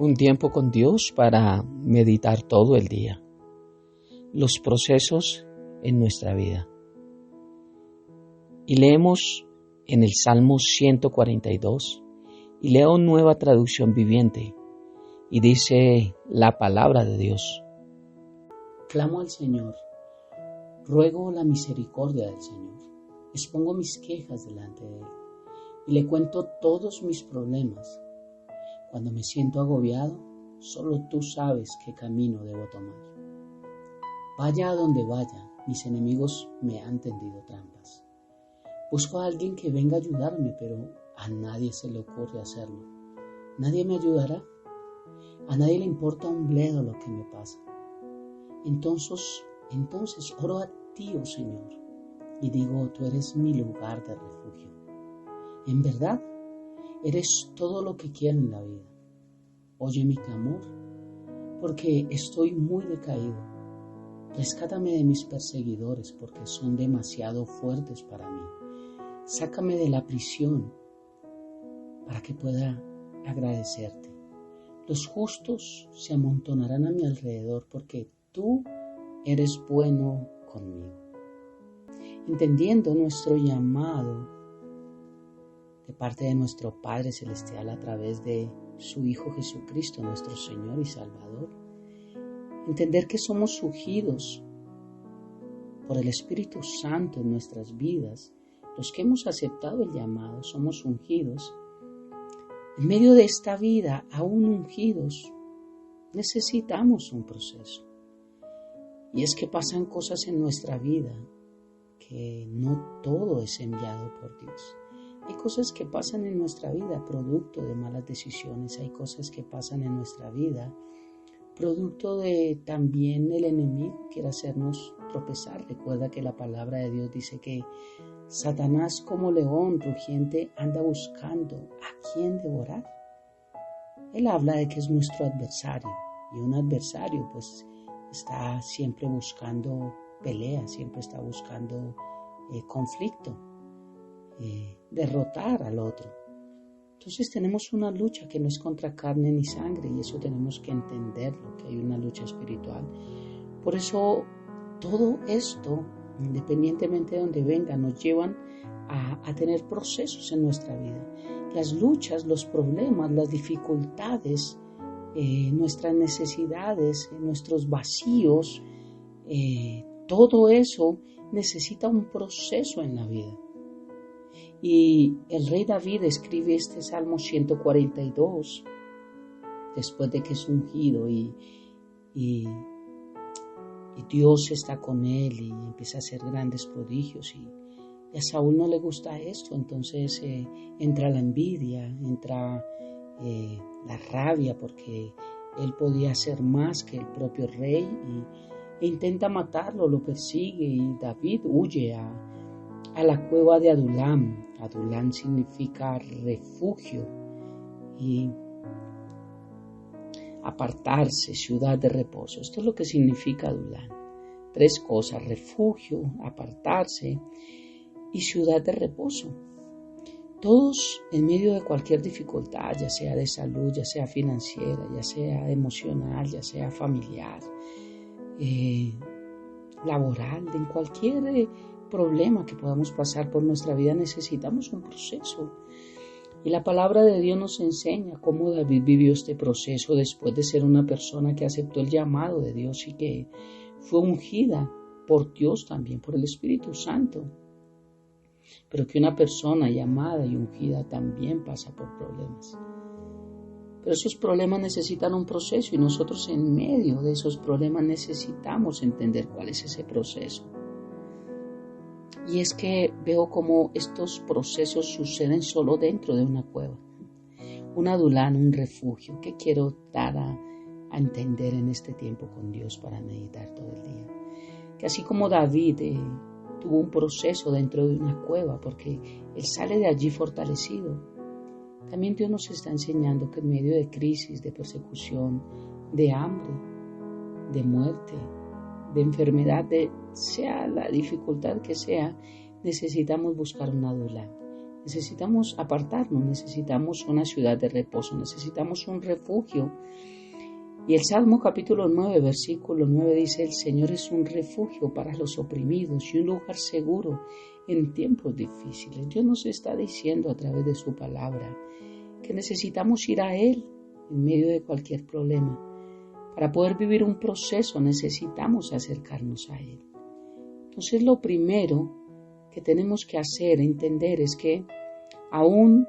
Un tiempo con Dios para meditar todo el día. Los procesos en nuestra vida. Y leemos en el Salmo 142 y leo Nueva Traducción Viviente y dice la palabra de Dios. Clamo al Señor, ruego la misericordia del Señor, expongo mis quejas delante de Él y le cuento todos mis problemas. Cuando me siento agobiado, solo tú sabes qué camino debo tomar. Vaya a donde vaya, mis enemigos me han tendido trampas. Busco a alguien que venga a ayudarme, pero a nadie se le ocurre hacerlo. ¿Nadie me ayudará? A nadie le importa un bledo lo que me pasa. Entonces oro a ti, oh Señor, y digo, tú eres mi lugar de refugio. En verdad, eres todo lo que quiero en la vida. Oye mi clamor, porque estoy muy decaído. Rescátame de mis perseguidores, porque son demasiado fuertes para mí. Sácame de la prisión, para que pueda agradecerte. Los justos se amontonarán a mi alrededor, porque tú eres bueno conmigo. Entendiendo nuestro llamado de parte de nuestro Padre Celestial a través de su Hijo Jesucristo, nuestro Señor y Salvador. Entender que somos ungidos por el Espíritu Santo en nuestras vidas. Los que hemos aceptado el llamado somos ungidos. En medio de esta vida, aún ungidos, necesitamos un proceso. Y es que pasan cosas en nuestra vida que no todo es enviado por Dios. Hay cosas que pasan en nuestra vida producto de malas decisiones. Hay cosas que pasan en nuestra vida producto de también el enemigo quiere hacernos tropezar. Recuerda que la palabra de Dios dice que Satanás como león rugiente anda buscando a quién devorar. Él habla de que es nuestro adversario y un adversario pues está siempre buscando pelea, siempre está buscando conflicto. Derrotar al otro. Entonces tenemos una lucha que no es contra carne ni sangre y eso tenemos que entenderlo, que hay una lucha espiritual. Por eso todo esto, independientemente de donde venga, nos llevan a tener procesos en nuestra vida. Las luchas, los problemas, las dificultades, nuestras necesidades, nuestros vacíos, todo eso necesita un proceso en la vida. Y el rey David escribe este Salmo 142 después de que es ungido y Dios está con él y empieza a hacer grandes prodigios y a Saúl no le gusta esto, entonces entra la envidia, entra la rabia porque él podía hacer más que el propio rey e intenta matarlo, lo persigue y David huye a la cueva de Adulam. Adulam significa refugio y apartarse, ciudad de reposo. Esto es lo que significa Adulam. 3 cosas: refugio, apartarse y ciudad de reposo. Todos en medio de cualquier dificultad, ya sea de salud, ya sea financiera, ya sea emocional, ya sea familiar, laboral, en cualquier problema que podamos pasar por nuestra vida necesitamos un proceso. Y la palabra de Dios nos enseña cómo David vivió este proceso después de ser una persona que aceptó el llamado de Dios y que fue ungida por Dios también, por el Espíritu Santo. Pero que una persona llamada y ungida también pasa por problemas. Pero esos problemas necesitan un proceso y nosotros en medio de esos problemas necesitamos entender cuál es ese proceso. Y es que veo cómo estos procesos suceden solo dentro de una cueva. Un Adulam, un refugio. ¿Qué quiero dar a entender en este tiempo con Dios para meditar todo el día? Que así como David tuvo un proceso dentro de una cueva porque él sale de allí fortalecido, también Dios nos está enseñando que en medio de crisis, de persecución, de hambre, de muerte, de enfermedad, sea la dificultad que sea, necesitamos buscar un Adulam. Necesitamos apartarnos, necesitamos una ciudad de reposo, necesitamos un refugio. Y el Salmo capítulo 9, versículo 9 dice: el Señor es un refugio para los oprimidos y un lugar seguro en tiempos difíciles. Dios nos está diciendo a través de su palabra que necesitamos ir a Él en medio de cualquier problema. Para poder vivir un proceso necesitamos acercarnos a Él. Entonces lo primero que tenemos que hacer, entender, es que aún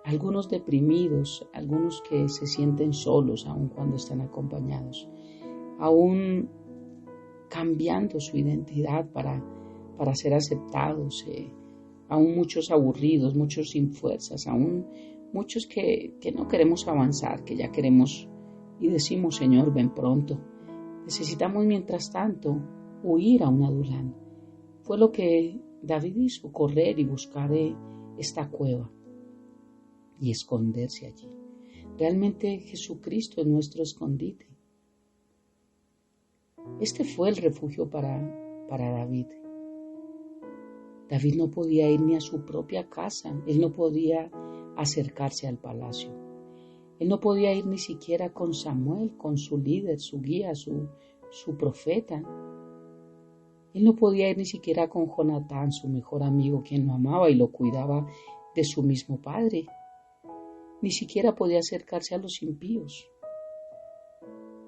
algunos deprimidos, algunos que se sienten solos aun cuando están acompañados, aún cambiando su identidad para ser aceptados, aún muchos aburridos, muchos sin fuerzas, aún muchos que no queremos avanzar, que ya queremos y decimos: Señor, ven pronto. Necesitamos mientras tanto huir a un Adulán. Fue lo que David hizo, correr y buscar esta cueva y esconderse allí. Realmente Jesucristo es nuestro escondite. Este fue el refugio para David. David no podía ir ni a su propia casa, él no podía acercarse al palacio. Él no podía ir ni siquiera con Samuel, con su líder, su guía, su profeta. Él no podía ir ni siquiera con Jonatán, su mejor amigo, quien lo amaba y lo cuidaba de su mismo padre. Ni siquiera podía acercarse a los impíos.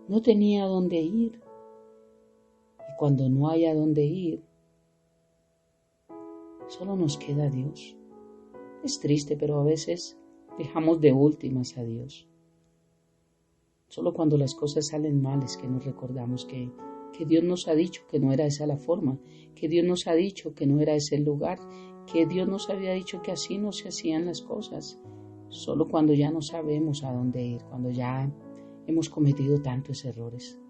No tenía a dónde ir. Y cuando no hay a dónde ir, solo nos queda Dios. Es triste, pero a veces dejamos de últimas a Dios. Solo cuando las cosas salen mal es que nos recordamos que Dios nos ha dicho que no era esa la forma, que Dios nos ha dicho que no era ese el lugar, que Dios nos había dicho que así no se hacían las cosas. Solo cuando ya no sabemos a dónde ir, cuando ya hemos cometido tantos errores.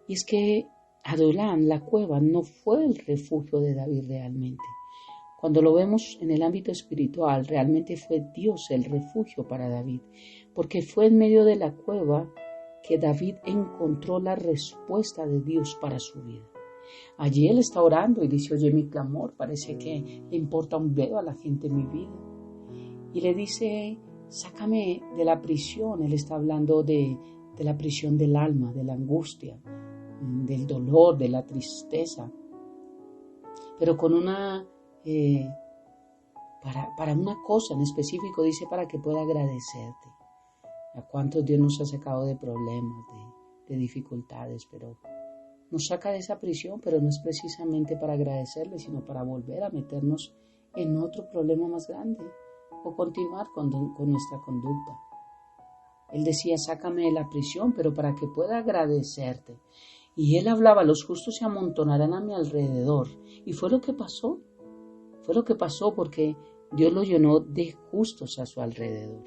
Y es que Adulán, la cueva, no fue el refugio de David realmente. Cuando lo vemos en el ámbito espiritual, realmente fue Dios el refugio para David, porque fue en medio de la cueva que David encontró la respuesta de Dios para su vida. Allí él está orando y dice: oye mi clamor, parece que le importa un bledo a la gente en mi vida. Y le dice: sácame de la prisión. Él está hablando de la prisión del alma, de la angustia, del dolor, de la tristeza. Pero con para una cosa en específico, dice: para que pueda agradecerte. A cuántos Dios nos ha sacado de problemas, de dificultades, pero nos saca de esa prisión, pero no es precisamente para agradecerle, sino para volver a meternos en otro problema más grande o continuar con nuestra conducta. Él decía: sácame de la prisión, pero para que pueda agradecerte. Y él hablaba: los justos se amontonarán a mi alrededor. Y fue lo que pasó. Fue lo que pasó porque Dios lo llenó de justos a su alrededor.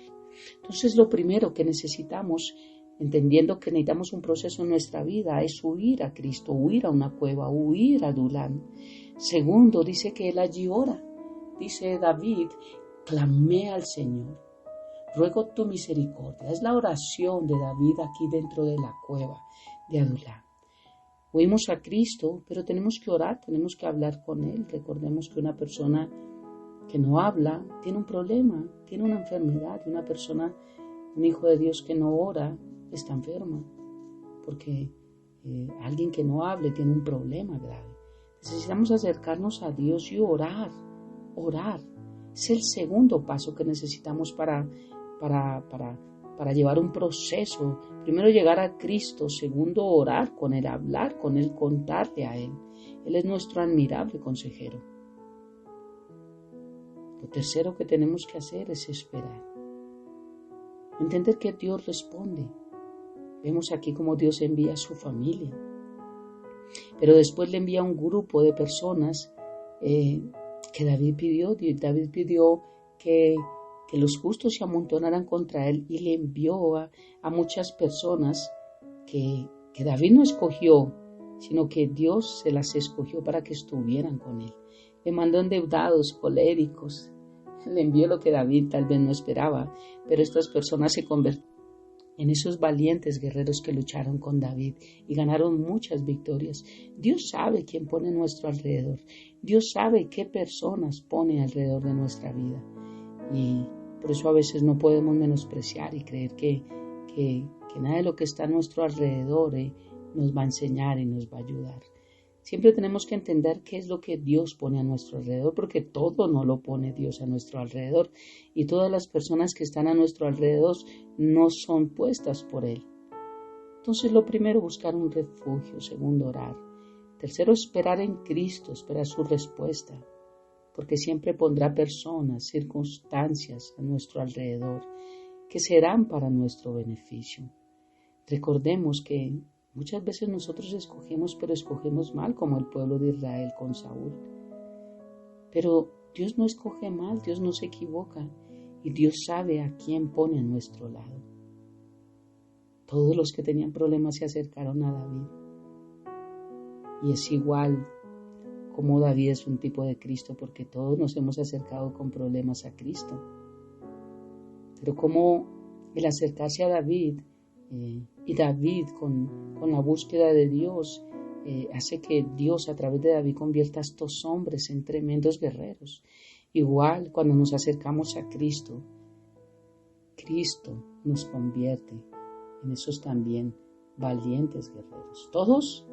Entonces lo primero que necesitamos, entendiendo que necesitamos un proceso en nuestra vida, es huir a Cristo, huir a una cueva, huir a Adulán. Segundo, dice que él allí ora. Dice David: clamé al Señor, ruego tu misericordia. Es la oración de David aquí dentro de la cueva de Adulán. Huimos a Cristo, pero tenemos que orar, tenemos que hablar con Él. Recordemos que una persona que no habla tiene un problema, tiene una enfermedad. Una persona, un hijo de Dios que no ora, está enferma, porque alguien que no hable tiene un problema grave. Necesitamos acercarnos a Dios y orar. Es el segundo paso que necesitamos para llevar un proceso. Primero, llegar a Cristo. Segundo, orar con Él, hablar con Él, contarle a Él. Él es nuestro admirable consejero. Lo tercero que tenemos que hacer es esperar. Entender que Dios responde. Vemos aquí cómo Dios envía a su familia. Pero después le envía a un grupo de personas que David pidió. David pidió que los justos se amontonaran contra él, y le envió a muchas personas que David no escogió, sino que Dios se las escogió para que estuvieran con él. Le mandó endeudados, coléricos. Le envió lo que David tal vez no esperaba, pero estas personas se convirtieron en esos valientes guerreros que lucharon con David y ganaron muchas victorias. Dios sabe quién pone a nuestro alrededor. Dios sabe qué personas pone alrededor de nuestra vida. Y por eso a veces no podemos menospreciar y creer que nada de lo que está a nuestro alrededor nos va a enseñar y nos va a ayudar. Siempre tenemos que entender qué es lo que Dios pone a nuestro alrededor, porque todo no lo pone Dios a nuestro alrededor y todas las personas que están a nuestro alrededor no son puestas por Él. Entonces lo primero, buscar un refugio. Segundo, orar. Tercero, esperar en Cristo, esperar su respuesta, porque siempre pondrá personas, circunstancias a nuestro alrededor que serán para nuestro beneficio. Recordemos que muchas veces nosotros escogemos, pero escogemos mal, como el pueblo de Israel con Saúl. Pero Dios no escoge mal, Dios no se equivoca y Dios sabe a quién pone a nuestro lado. Todos los que tenían problemas se acercaron a David. Y es igual como David es un tipo de Cristo, porque todos nos hemos acercado con problemas a Cristo. Pero como el acercarse a David y David con la búsqueda de Dios hace que Dios a través de David convierta a estos hombres en tremendos guerreros. Igual cuando nos acercamos a Cristo, Cristo nos convierte en esos también valientes guerreros. Todos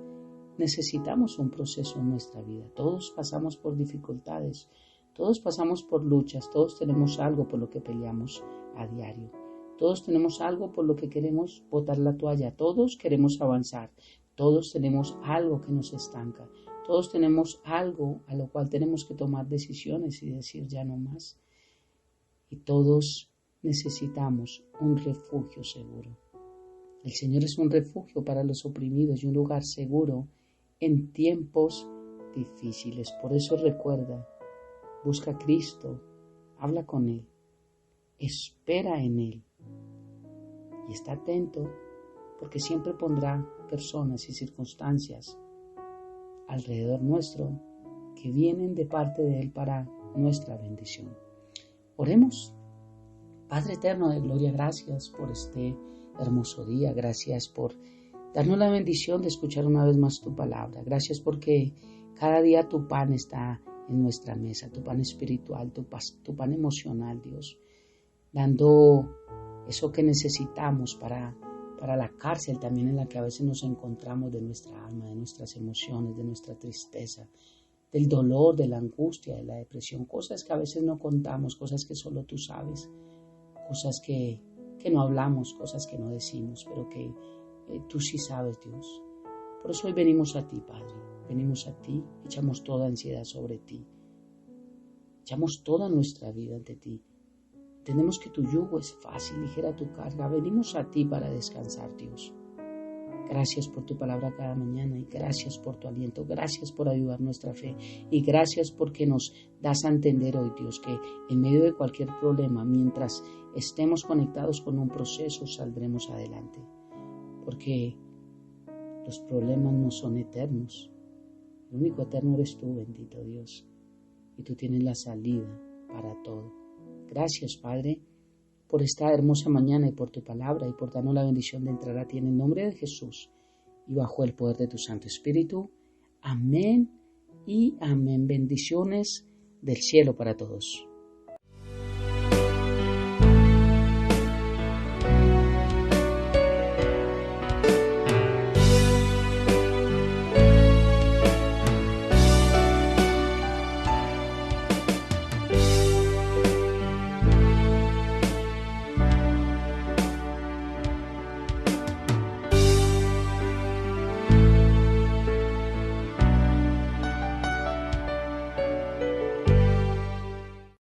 necesitamos un proceso en nuestra vida, todos pasamos por dificultades, todos pasamos por luchas, todos tenemos algo por lo que peleamos a diario. Todos tenemos algo por lo que queremos botar la toalla, todos queremos avanzar, todos tenemos algo que nos estanca, todos tenemos algo a lo cual tenemos que tomar decisiones y decir ya no más. Y todos necesitamos un refugio seguro. El Señor es un refugio para los oprimidos y un lugar seguro en tiempos difíciles. Por eso recuerda, busca a Cristo, habla con Él, espera en Él. Y está atento porque siempre pondrá personas y circunstancias alrededor nuestro que vienen de parte de Él para nuestra bendición. Oremos. Padre eterno de gloria, gracias por este hermoso día. Gracias por darnos la bendición de escuchar una vez más tu palabra. Gracias porque cada día tu pan está en nuestra mesa, tu pan espiritual, tu pan emocional, Dios, dando eso que necesitamos para la cárcel también en la que a veces nos encontramos de nuestra alma, de nuestras emociones, de nuestra tristeza, del dolor, de la angustia, de la depresión, cosas que a veces no contamos, cosas que solo tú sabes, cosas que no hablamos, cosas que no decimos, pero que tú sí sabes, Dios. Por eso hoy venimos a ti, Padre, venimos a ti, echamos toda ansiedad sobre ti, echamos toda nuestra vida ante ti. Entendemos que tu yugo es fácil, ligera tu carga. Venimos a ti para descansar, Dios. Gracias por tu palabra cada mañana y gracias por tu aliento. Gracias por ayudar nuestra fe y gracias porque nos das a entender hoy, Dios, que en medio de cualquier problema, mientras estemos conectados con un proceso, saldremos adelante. Porque los problemas no son eternos. El único eterno eres tú, bendito Dios. Y tú tienes la salida para todo. Gracias, Padre, por esta hermosa mañana y por tu palabra y por darnos la bendición de entrar a ti en el nombre de Jesús y bajo el poder de tu Santo Espíritu. Amén y amén. Bendiciones del cielo para todos.